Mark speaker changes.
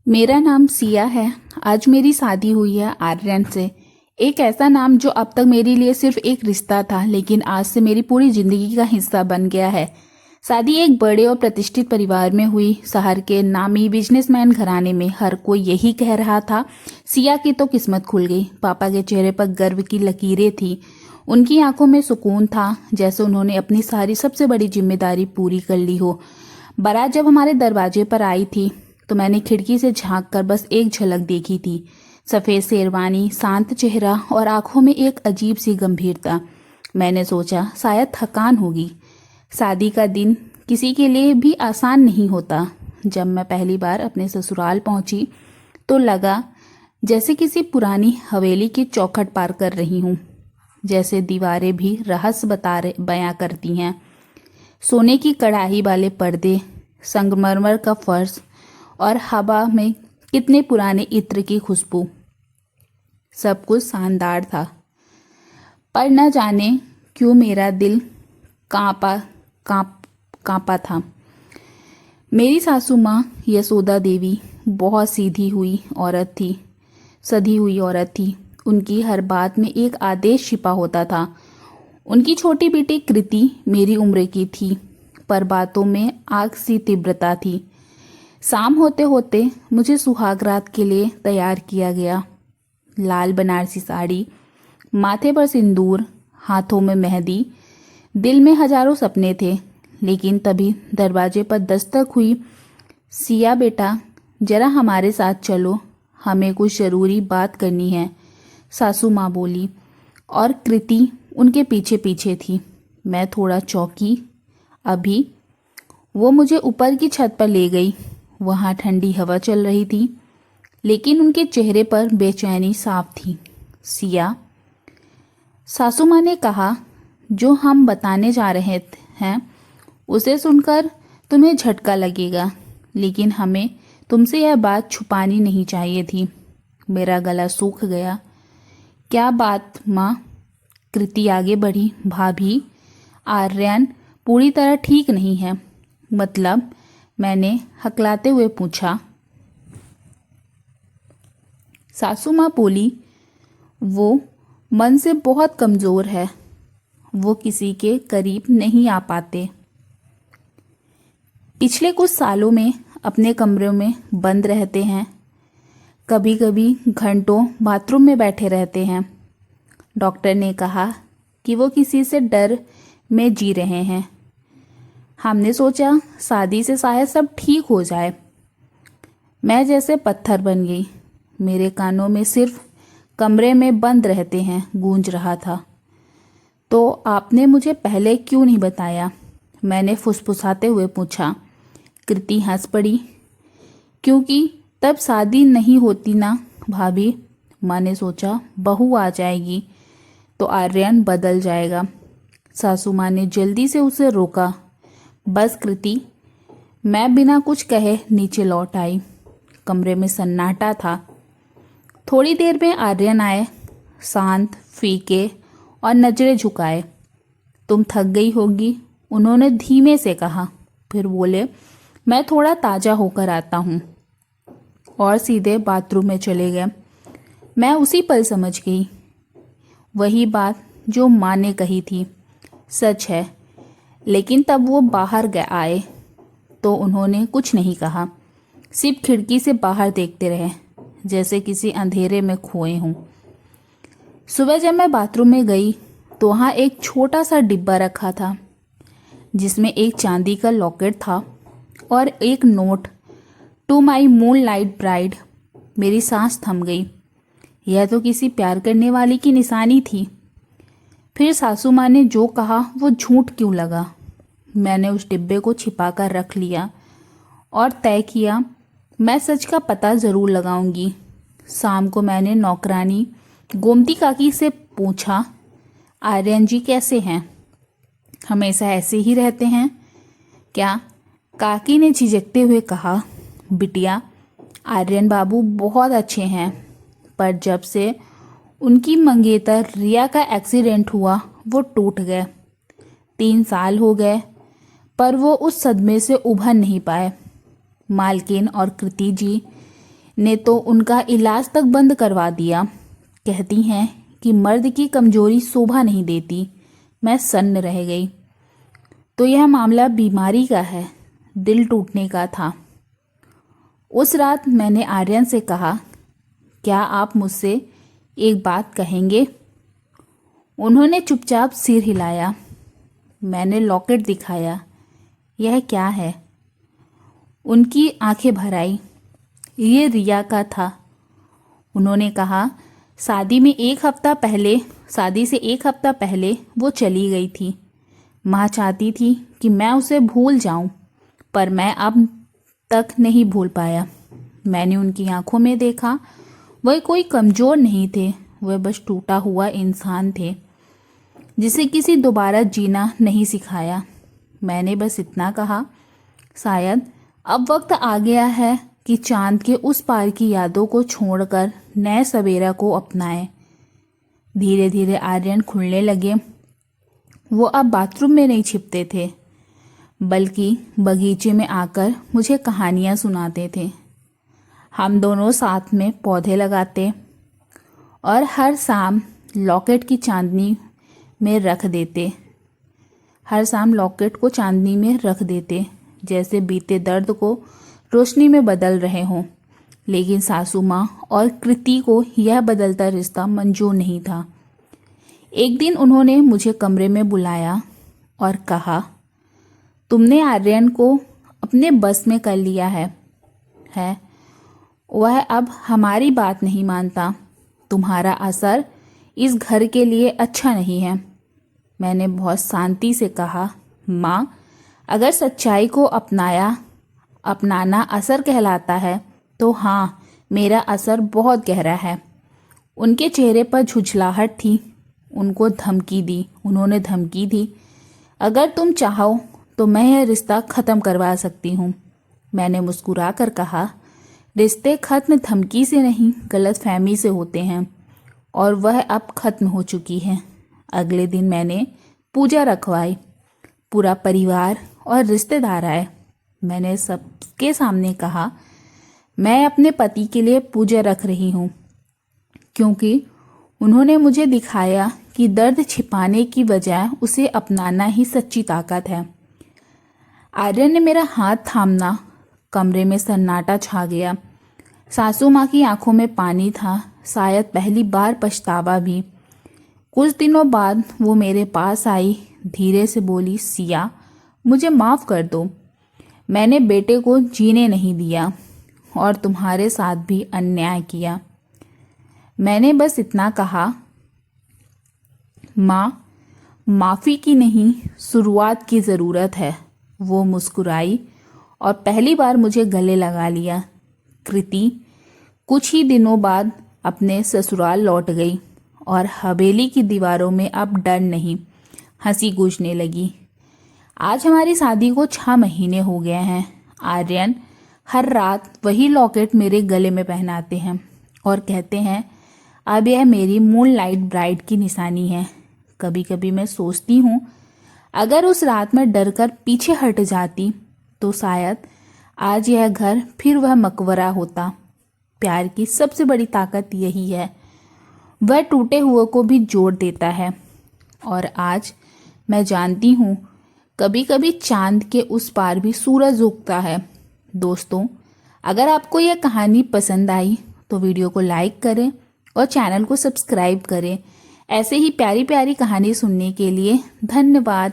Speaker 1: मेरा नाम सिया है। आज मेरी शादी हुई है आर्यन से। एक ऐसा नाम जो अब तक मेरे लिए सिर्फ एक रिश्ता था, लेकिन आज से मेरी पूरी जिंदगी का हिस्सा बन गया है। शादी एक बड़े और प्रतिष्ठित परिवार में हुई, शहर के नामी बिजनेसमैन घराने में। हर कोई यही कह रहा था, सिया की तो किस्मत खुल गई। पापा के चेहरे पर गर्व की लकीरें थी, उनकी आंखों में सुकून था, जैसे उन्होंने अपनी सारी सबसे बड़ी जिम्मेदारी पूरी कर ली हो। बारात जब हमारे दरवाजे पर आई थी तो मैंने खिड़की से झांक कर बस एक झलक देखी थी। सफेद शेरवानी, शांत चेहरा और आंखों में एक अजीब सी गंभीरता। मैंने सोचा शायद थकान होगी। शादी का दिन किसी के लिए भी आसान नहीं होता। जब मैं पहली बार अपने ससुराल पहुंची तो लगा जैसे किसी पुरानी हवेली की चौखट पार कर रही हूँ, जैसे दीवारें भी रहस्य बयां करती हैं। सोने की कढ़ाई वाले पर्दे, संगमरमर का फर्श और हवा में कितने पुराने इत्र की खुशबू। सब कुछ शानदार था, पर न जाने क्यों मेरा दिल कांपा था। मेरी सासू माँ यशोदा देवी बहुत सधी हुई औरत थी। उनकी हर बात में एक आदेश छिपा होता था। उनकी छोटी बेटी कृति मेरी उम्र की थी, पर बातों में आग सी तीव्रता थी। शाम होते होते मुझे सुहाग रात के लिए तैयार किया गया। लाल बनारसी साड़ी, माथे पर सिंदूर, हाथों में मेहंदी। दिल में हजारों सपने थे, लेकिन तभी दरवाजे पर दस्तक हुई। सिया बेटा, जरा हमारे साथ चलो, हमें कुछ जरूरी बात करनी है, सासू माँ बोली, और कृति उनके पीछे पीछे थी। मैं थोड़ा चौंकी। अभी वो मुझे ऊपर की छत पर ले गई। वहाँ ठंडी हवा चल रही थी, लेकिन उनके चेहरे पर बेचैनी साफ थी। सिया, सासू माँ ने कहा, जो हम बताने जा रहे हैं उसे सुनकर तुम्हें झटका लगेगा, लेकिन हमें तुमसे यह बात छुपानी नहीं चाहिए थी। मेरा गला सूख गया। क्या बात माँ? कृति आगे बढ़ी। भाभी, आर्यन पूरी तरह ठीक नहीं है। मतलब? मैंने हकलाते हुए पूछा। सासू माँ बोली, वो मन से बहुत कमजोर है, वो किसी के करीब नहीं आ पाते। पिछले कुछ सालों में अपने कमरे में बंद रहते हैं, कभी कभी घंटों बाथरूम में बैठे रहते हैं। डॉक्टर ने कहा कि वो किसी से डर में जी रहे हैं। हमने सोचा शादी से शायद सब ठीक हो जाए। मैं जैसे पत्थर बन गई। मेरे कानों में सिर्फ कमरे में बंद रहते हैं गूंज रहा था। तो आपने मुझे पहले क्यों नहीं बताया? मैंने फुसफुसाते हुए पूछा। कृति हंस पड़ी। क्योंकि तब शादी नहीं होती ना भाभी। माँ ने सोचा बहू आ जाएगी तो आर्यन बदल जाएगा। सासू माँ ने जल्दी से उसे रोका। बस कृति। मैं बिना कुछ कहे नीचे लौट आई। कमरे में सन्नाटा था। थोड़ी देर में आर्यन आए, शांत, फीके और नजरें झुकाए। तुम थक गई होगी, उन्होंने धीमे से कहा। फिर बोले, मैं थोड़ा ताजा होकर आता हूँ, और सीधे बाथरूम में चले गए। मैं उसी पल समझ गई, वही बात जो माँ ने कही थी सच है। लेकिन तब वो बाहर आए तो उन्होंने कुछ नहीं कहा, सिर्फ खिड़की से बाहर देखते रहे, जैसे किसी अंधेरे में खोए हों। सुबह जब मैं बाथरूम में गई तो वहाँ एक छोटा सा डिब्बा रखा था, जिसमें एक चांदी का लॉकेट था और एक note, to my moonlight bride. मेरी सांस थम गई। यह तो किसी प्यार करने वाली की निशानी थी। फिर सासू माँ ने जो कहा वो झूठ क्यों लगा। मैंने उस डिब्बे को छिपा कर रख लिया और तय किया, मैं सच का पता ज़रूर लगाऊंगी। शाम को मैंने नौकरानी गोमती काकी से पूछा, आर्यन जी कैसे हैं? हमेशा ऐसे ही रहते हैं क्या? काकी ने झिझकते हुए कहा, बिटिया, आर्यन बाबू बहुत अच्छे हैं, पर जब से उनकी मंगेतर रिया का एक्सीडेंट हुआ वो टूट गए। 3 साल हो गए, पर वो उस सदमे से उभर नहीं पाए। मालकिन और कृति जी ने तो उनका इलाज तक बंद करवा दिया। कहती हैं कि मर्द की कमजोरी शोभा नहीं देती। मैं सन्न रह गई। तो यह मामला बीमारी का है, दिल टूटने का था। उस रात मैंने आर्यन से कहा, क्या आप मुझसे एक बात कहेंगे? उन्होंने चुपचाप सिर हिलाया। मैंने लॉकेट दिखाया। यह क्या है? उनकी आंखें भर आई। ये रिया का था। उन्होंने कहा, शादी से एक हफ्ता पहले वो चली गई थी। माँ चाहती थी कि मैं उसे भूल जाऊं, पर मैं अब तक नहीं भूल पाया। मैंने उनकी आंखों में देखा, वह कोई कमज़ोर नहीं थे, वह बस टूटा हुआ इंसान थे जिसे किसी दोबारा जीना नहीं सिखाया। मैंने बस इतना कहा, शायद अब वक्त आ गया है कि चांद के उस पार की यादों को छोड़कर नए सवेरा को अपनाएं। धीरे धीरे आर्यन खुलने लगे। वो अब बाथरूम में नहीं छिपते थे, बल्कि बगीचे में आकर मुझे कहानियाँ सुनाते थे। हम दोनों साथ में पौधे लगाते और हर शाम लॉकेट को चांदनी में रख देते, जैसे बीते दर्द को रोशनी में बदल रहे हों। लेकिन सासू माँ और कृति को यह बदलता रिश्ता मंजूर नहीं था। एक दिन उन्होंने मुझे कमरे में बुलाया और कहा, तुमने आर्यन को अपने बस में कर लिया है। वह अब हमारी बात नहीं मानता। तुम्हारा असर इस घर के लिए अच्छा नहीं है। मैंने बहुत शांति से कहा, माँ, अगर सच्चाई को अपनाना असर कहलाता है तो हाँ, मेरा असर बहुत गहरा है। उनके चेहरे पर झुंझलाहट थी। उन्होंने धमकी दी, अगर तुम चाहो तो मैं यह रिश्ता ख़त्म करवा सकती हूँ। मैंने मुस्कुरा कर कहा, रिश्ते ख़त्म धमकी से नहीं, गलतफहमी से होते हैं, और वह अब ख़त्म हो चुकी है। अगले दिन मैंने पूजा रखवाई। पूरा परिवार और रिश्तेदार आए। मैंने सबके सामने कहा, मैं अपने पति के लिए पूजा रख रही हूँ, क्योंकि उन्होंने मुझे दिखाया कि दर्द छिपाने की बजाय उसे अपनाना ही सच्ची ताकत है। आर्यन ने मेरा हाथ थामना, कमरे में सन्नाटा छा गया। सासू माँ की आंखों में पानी था, शायद पहली बार पछतावा भी। कुछ दिनों बाद वो मेरे पास आई, धीरे से बोली, सिया, मुझे माफ़ कर दो। मैंने बेटे को जीने नहीं दिया और तुम्हारे साथ भी अन्याय किया। मैंने बस इतना कहा, माँ, माफ़ी की नहीं, शुरुआत की ज़रूरत है। वो मुस्कुराई और पहली बार मुझे गले लगा लिया। कृति कुछ ही दिनों बाद अपने ससुराल लौट गई और हवेली की दीवारों में अब डर नहीं, हंसी गूंजने लगी। आज हमारी शादी को 6 महीने हो गए हैं। आर्यन हर रात वही लॉकेट मेरे गले में पहनाते हैं और कहते हैं, अब यह मेरी मूनलाइट ब्राइड की निशानी है। कभी कभी मैं सोचती हूँ, अगर उस रात में डरकर पीछे हट जाती तो शायद आज यह घर फिर वह मकबरा होता। प्यार की सबसे बड़ी ताकत यही है, वह टूटे हुए को भी जोड़ देता है। और आज मैं जानती हूँ, कभी कभी चांद के उस पार भी सूरज उगता है। दोस्तों, अगर आपको यह कहानी पसंद आई तो वीडियो को लाइक करें और चैनल को सब्सक्राइब करें। ऐसे ही प्यारी प्यारी कहानी सुनने के लिए धन्यवाद।